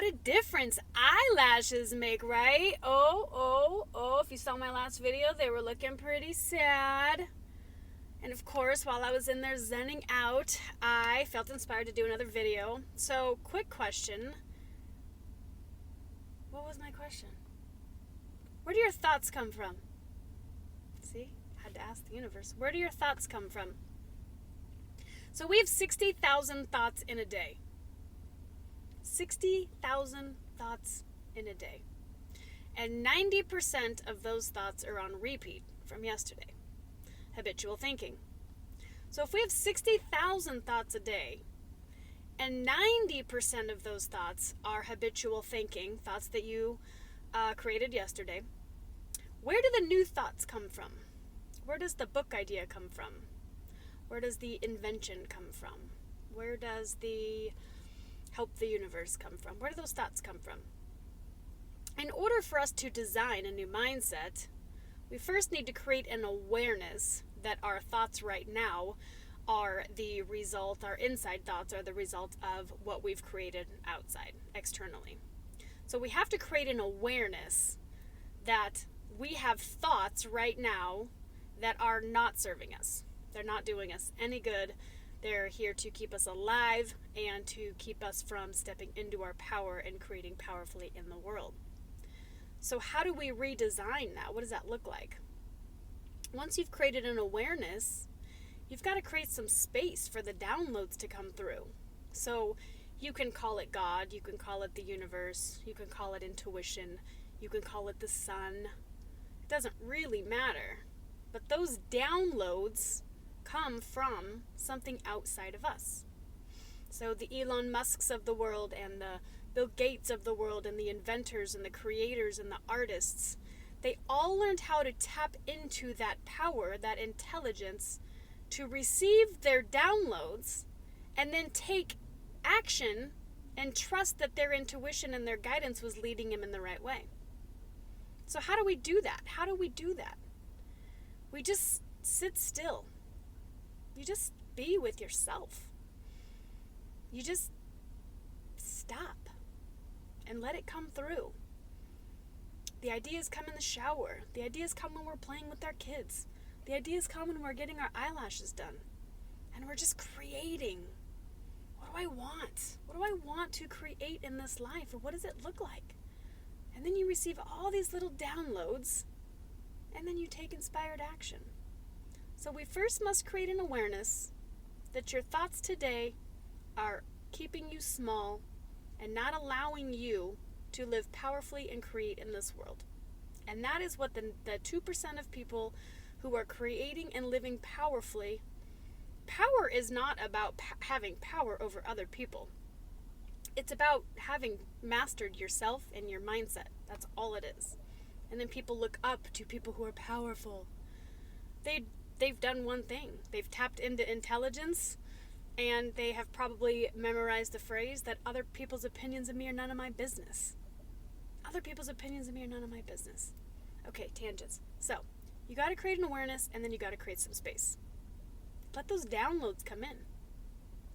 What a difference eyelashes make, right? Oh, if you saw my last video, they were looking pretty sad. And of course, while I was in there zenning out, I felt inspired to do another video. So, quick question. What was my question? Where do your thoughts come from? See? I had to ask the universe. Where do your thoughts come from? So we have 60,000 thoughts in a day. 60,000 thoughts in a day. And 90% of those thoughts are on repeat from yesterday. Habitual thinking. So if we have 60,000 thoughts a day, and 90% of those thoughts are habitual thinking, thoughts that you created yesterday, where do the new thoughts come from? Where does the book idea come from? Where does the invention come from? Where does the help the universe come from? Where do those thoughts come from? In order for us to design a new mindset, we first need to create an awareness that our thoughts right now are the result, our inside thoughts are the result of what we've created outside, externally. So we have to create an awareness that we have thoughts right now that are not serving us. They're not doing us any good. They're here to keep us alive and to keep us from stepping into our power and creating powerfully in the world. So how do we redesign that? What does that look like? Once you've created an awareness, you've got to create some space for the downloads to come through. So you can call it God, you can call it the universe, you can call it intuition, you can call it the sun. It doesn't really matter. But those downloads come from something outside of us. So the Elon Musks of the world and the Bill Gates of the world and the inventors and the creators and the artists, they all learned how to tap into that power, that intelligence, to receive their downloads and then take action and trust that their intuition and their guidance was leading them in the right way. So how do we do that? How do we do that? We just sit still. You just be with yourself. You just stop and let it come through. The ideas come in the shower. The ideas come when we're playing with our kids. The ideas come when we're getting our eyelashes done. And we're just creating. What do I want? What do I want to create in this life? Or what does it look like? And then you receive all these little downloads, and then you take inspired action. So we first must create an awareness that your thoughts today are keeping you small and not allowing you to live powerfully and create in this world. And that is what the 2% of people who are creating and living powerfully, power is not about having power over other people. It's about having mastered yourself and your mindset. That's all it is. And then people look up to people who are powerful. They've done one thing. They've tapped into intelligence, and they have probably memorized the phrase that other people's opinions of me are none of my business. Other people's opinions of me are none of my business. Okay, tangents. So, you got to create an awareness, and then you got to create some space. Let those downloads come in.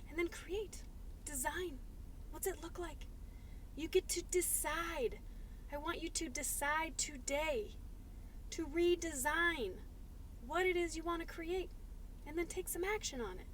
And then create. Design. What's it look like? You get to decide. I want you to decide today to redesign what it is you want to create, and then take some action on it.